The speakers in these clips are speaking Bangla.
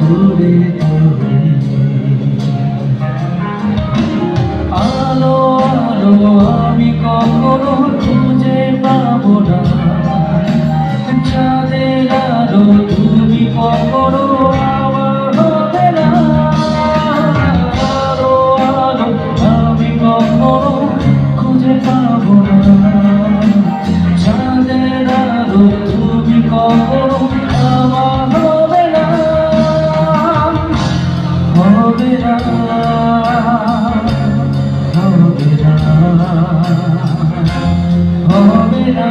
দূরে তুমি আলো আলো আমি কখনো খুঁজে পাবো না চাঁদের আলো তুমি কখনো আমার হবে না আলো আলো আমি কখনো খুঁজে পাবো না চাঁদের আলো তুমি কখনো আমার হবে না হবে না হবে না হবে না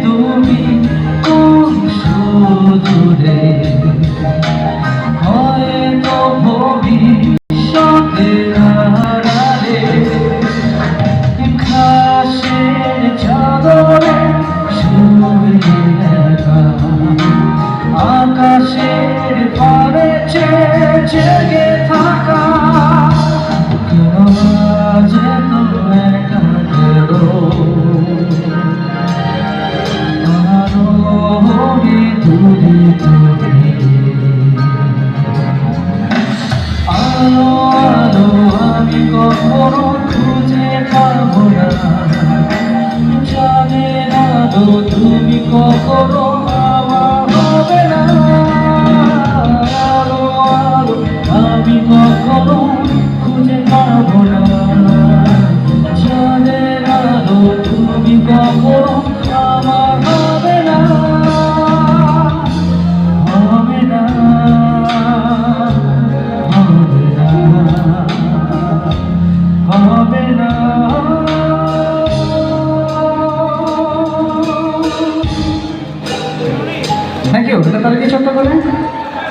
তুমি কোন সুদূরে হয়তো ভবিষ্যতের আড়ালে ঘাসের চাদরে শুয়ে একা আকাশের পারে জেগে থাকা যেত একা আলো আলো আমি কখনো খুঁজে পাবো না চাঁদের আলো তুমি কখনো